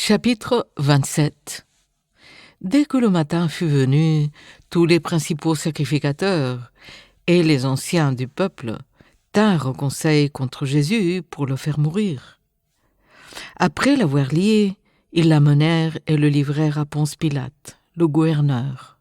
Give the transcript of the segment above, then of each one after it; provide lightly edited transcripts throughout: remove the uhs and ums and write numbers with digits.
Chapitre 27. Dès que le matin fut venu, tous les principaux sacrificateurs et les anciens du peuple tinrent conseil contre Jésus pour le faire mourir. Après l'avoir lié, ils l'amenèrent et le livrèrent à Ponce Pilate, le gouverneur.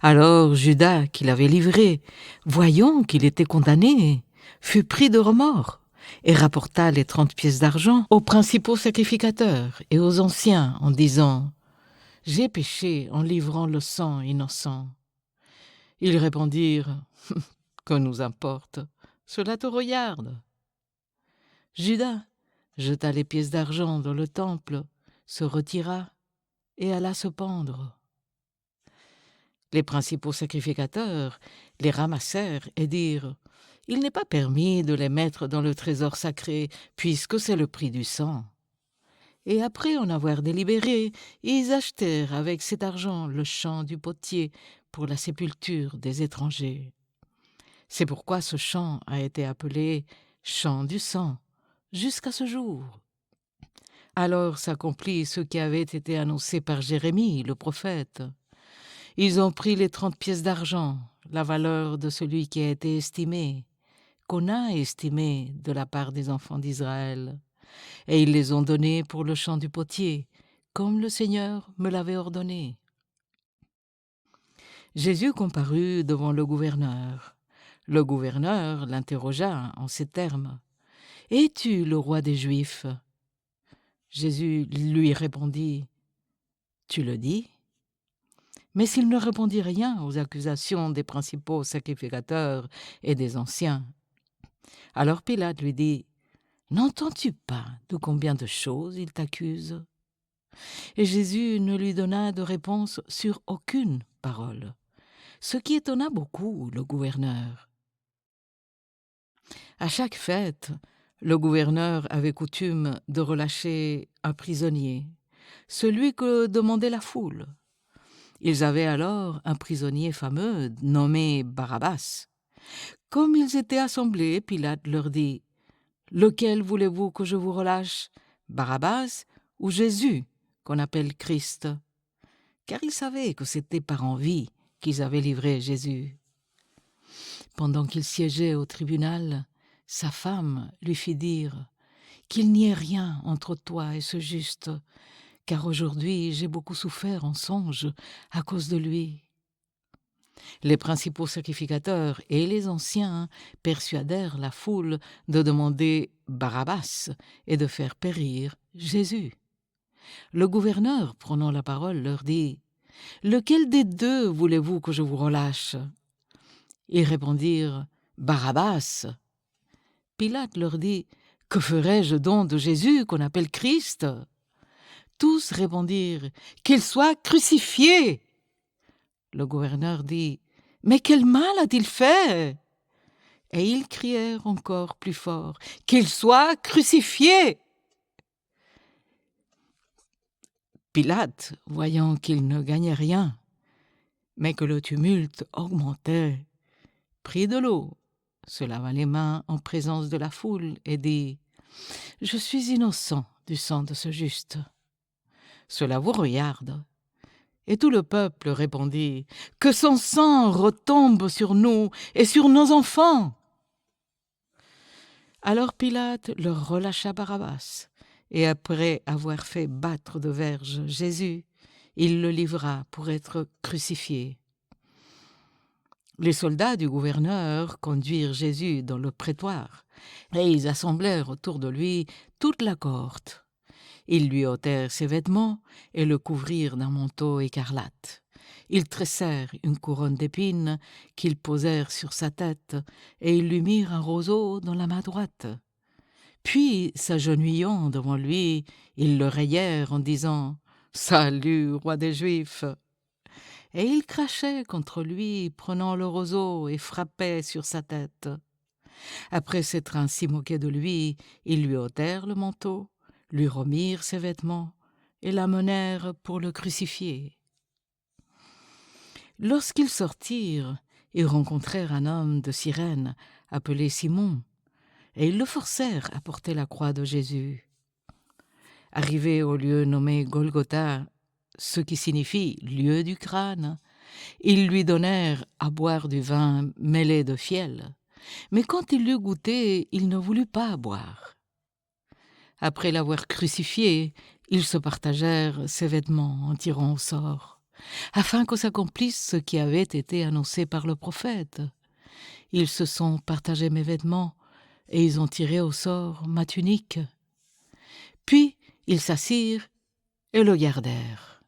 Alors Judas, qui l'avait livré, voyant qu'il était condamné, fut pris de remords et rapporta les 30 pièces d'argent aux principaux sacrificateurs et aux anciens en disant « J'ai péché en livrant le sang innocent. » Ils répondirent « Que nous importe, cela te regarde. » Judas jeta les pièces d'argent dans le temple, se retira et alla se pendre. Les principaux sacrificateurs les ramassèrent et dirent « Il n'est pas permis de les mettre dans le trésor sacré, puisque c'est le prix du sang. » Et après en avoir délibéré, ils achetèrent avec cet argent le champ du potier pour la sépulture des étrangers. C'est pourquoi ce champ a été appelé « champ du sang » jusqu'à ce jour. Alors s'accomplit ce qui avait été annoncé par Jérémie, le prophète. Ils ont pris les 30 pièces d'argent, la valeur de celui qui a été estimé, qu'on a estimé de la part des enfants d'Israël, et ils les ont donnés pour le champ du potier, comme le Seigneur me l'avait ordonné. Jésus comparut devant le gouverneur. Le gouverneur l'interrogea en ces termes. « Es-tu le roi des Juifs ?» Jésus lui répondit. « Tu le dis ?» Mais s'il ne répondit rien aux accusations des principaux sacrificateurs et des anciens. Alors Pilate lui dit « N'entends-tu pas de combien de choses il t'accuse ?» Et Jésus ne lui donna de réponse sur aucune parole, ce qui étonna beaucoup le gouverneur. À chaque fête, le gouverneur avait coutume de relâcher un prisonnier, celui que demandait la foule. Ils avaient alors un prisonnier fameux nommé Barabbas. Comme ils étaient assemblés, Pilate leur dit « Lequel voulez-vous que je vous relâche, Barabbas ou Jésus, qu'on appelle Christ ?» Car ils savaient que c'était par envie qu'ils avaient livré Jésus. Pendant qu'il siégeait au tribunal, sa femme lui fit dire « Qu'il n'y ait rien entre toi et ce juste, car aujourd'hui j'ai beaucoup souffert en songe à cause de lui. » Les principaux sacrificateurs et les anciens persuadèrent la foule de demander Barabbas et de faire périr Jésus. Le gouverneur, prenant la parole, leur dit « Lequel des deux voulez-vous que je vous relâche ?» Ils répondirent « Barabbas !» Pilate leur dit « Que ferai-je donc de Jésus qu'on appelle Christ ?» Tous répondirent « Qu'il soit crucifié !» Le gouverneur dit « Mais quel mal a-t-il fait ?» Et ils crièrent encore plus fort « Qu'il soit crucifié !» Pilate, voyant qu'il ne gagnait rien, mais que le tumulte augmentait, prit de l'eau, se lava les mains en présence de la foule et dit « Je suis innocent du sang de ce juste. Cela vous regarde. » Et tout le peuple répondit « Que son sang retombe sur nous et sur nos enfants !» Alors Pilate leur relâcha Barabbas, et après avoir fait battre de verges Jésus, il le livra pour être crucifié. Les soldats du gouverneur conduirent Jésus dans le prétoire, et ils assemblèrent autour de lui toute la cohorte. Ils lui ôtèrent ses vêtements et le couvrirent d'un manteau écarlate. Ils tressèrent une couronne d'épines qu'ils posèrent sur sa tête et ils lui mirent un roseau dans la main droite. Puis, s'agenouillant devant lui, ils le rayèrent en disant « Salut, roi des Juifs !» Et ils crachaient contre lui, prenant le roseau et frappaient sur sa tête. Après s'être ainsi moqués de lui, ils lui ôtèrent le manteau, lui remirent ses vêtements et l'amenèrent pour le crucifier. Lorsqu'ils sortirent, ils rencontrèrent un homme de Cyrène appelé Simon, et ils le forcèrent à porter la croix de Jésus. Arrivés au lieu nommé Golgotha, ce qui signifie lieu du crâne, ils lui donnèrent à boire du vin mêlé de fiel. Mais quand il l'eut goûté, il ne voulut pas boire. Après l'avoir crucifié, ils se partagèrent ses vêtements en tirant au sort, afin que s'accomplisse ce qui avait été annoncé par le prophète. Ils se sont partagés mes vêtements, et ils ont tiré au sort ma tunique. Puis ils s'assirent et le gardèrent.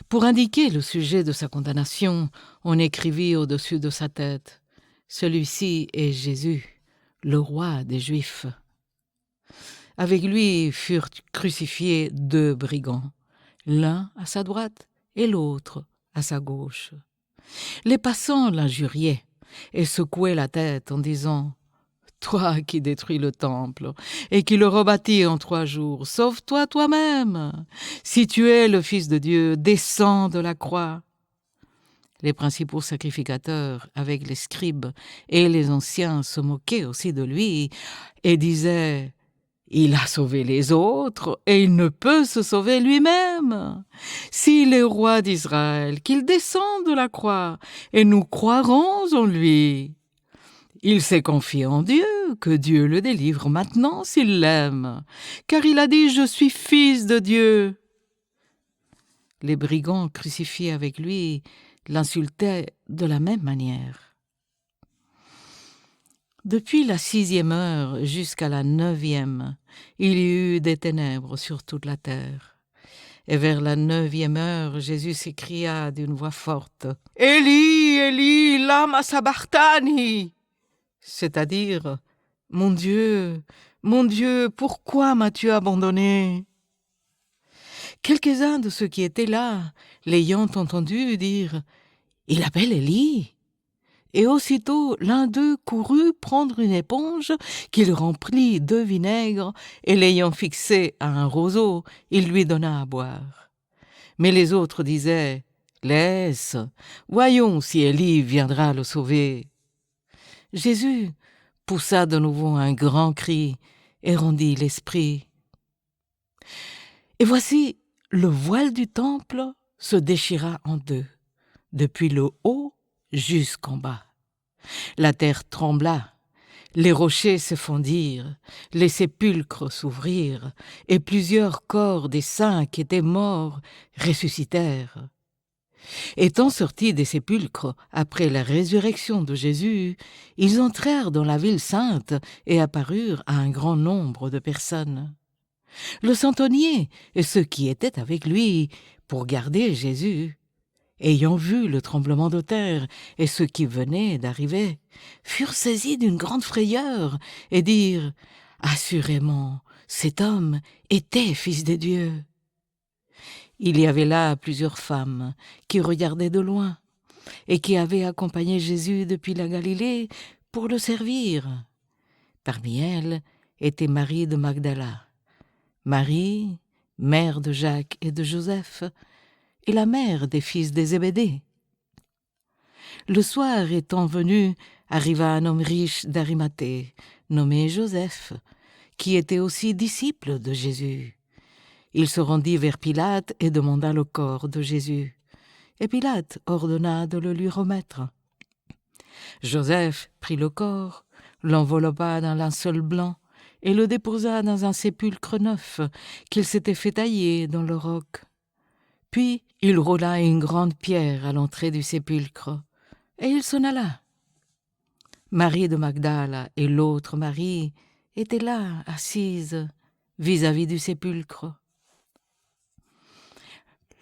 Pour indiquer le sujet de sa condamnation, on écrivit au-dessus de sa tête « Celui-ci est Jésus, le roi des Juifs ». Avec lui furent crucifiés 2 brigands, l'un à sa droite et l'autre à sa gauche. Les passants l'injuriaient et secouaient la tête en disant « Toi qui détruis le temple et qui le rebâtis en 3 jours, sauve-toi toi-même. Si tu es le Fils de Dieu, descends de la croix. » Les principaux sacrificateurs, avec les scribes et les anciens, se moquaient aussi de lui et disaient « Il a sauvé les autres et il ne peut se sauver lui-même. S'il est roi d'Israël, qu'il descende de la croix et nous croirons en lui. Il s'est confié en Dieu, que Dieu le délivre maintenant s'il l'aime, car il a dit « Je suis fils de Dieu ». Les brigands crucifiés avec lui l'insultaient de la même manière. Depuis la 6e heure jusqu'à la 9e, il y eut des ténèbres sur toute la terre. Et vers la 9e heure, Jésus s'écria d'une voix forte « Élie, Élie, lama sabachthani » c'est-à-dire « Mon Dieu, pourquoi m'as-tu abandonné ?» Quelques-uns de ceux qui étaient là, l'ayant entendu dire « Il appelle Élie ». Et aussitôt l'un d'eux courut prendre une éponge qu'il remplit de vinaigre et l'ayant fixée à un roseau, il lui donna à boire. Mais les autres disaient « Laisse, voyons si Élie viendra le sauver. » Jésus poussa de nouveau un grand cri et rendit l'esprit. Et voici, le voile du temple se déchira en 2, depuis le haut jusqu'en bas. La terre trembla, les rochers se fondirent, les sépulcres s'ouvrirent, et plusieurs corps des saints qui étaient morts ressuscitèrent. Étant sortis des sépulcres après la résurrection de Jésus, ils entrèrent dans la ville sainte et apparurent à un grand nombre de personnes. Le centenier et ceux qui étaient avec lui pour garder Jésus, ayant vu le tremblement de terre et ceux qui venaient d'arriver, furent saisis d'une grande frayeur et dirent « Assurément, cet homme était fils de Dieu. » Il y avait là plusieurs femmes qui regardaient de loin et qui avaient accompagné Jésus depuis la Galilée pour le servir. Parmi elles était Marie de Magdala, Marie, mère de Jacques et de Joseph, et la mère des fils des Zébédée. Le soir étant venu, arriva un homme riche d'Arimathée, nommé Joseph, qui était aussi disciple de Jésus. Il se rendit vers Pilate et demanda le corps de Jésus. Et Pilate ordonna de le lui remettre. Joseph prit le corps, l'enveloppa d'un linceul blanc et le déposa dans un sépulcre neuf qu'il s'était fait tailler dans le roc. Puis il roula une grande pierre à l'entrée du sépulcre, et il s'en alla. Marie de Magdala et l'autre Marie étaient là, assises, vis-à-vis du sépulcre.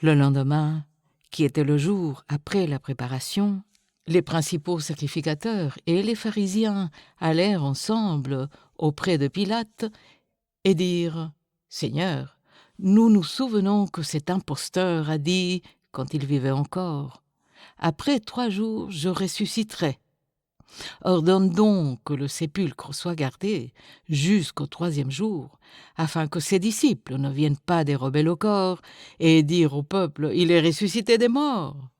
Le lendemain, qui était le jour après la préparation, les principaux sacrificateurs et les pharisiens allèrent ensemble auprès de Pilate et dirent « Seigneur, nous nous souvenons que cet imposteur a dit, quand il vivait encore, « Après 3 jours, je ressusciterai. Ordonne donc que le sépulcre soit gardé jusqu'au 3e jour, afin que ses disciples ne viennent pas dérober le corps et dire au peuple « Il est ressuscité des morts ».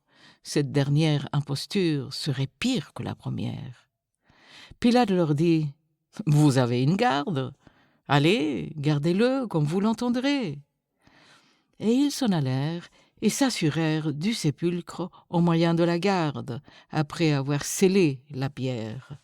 Cette dernière imposture serait pire que la première. Pilate leur dit « Vous avez une garde, Allez, gardez-le comme vous l'entendrez. » Et ils s'en allèrent et s'assurèrent du sépulcre au moyen de la garde, après avoir scellé la pierre.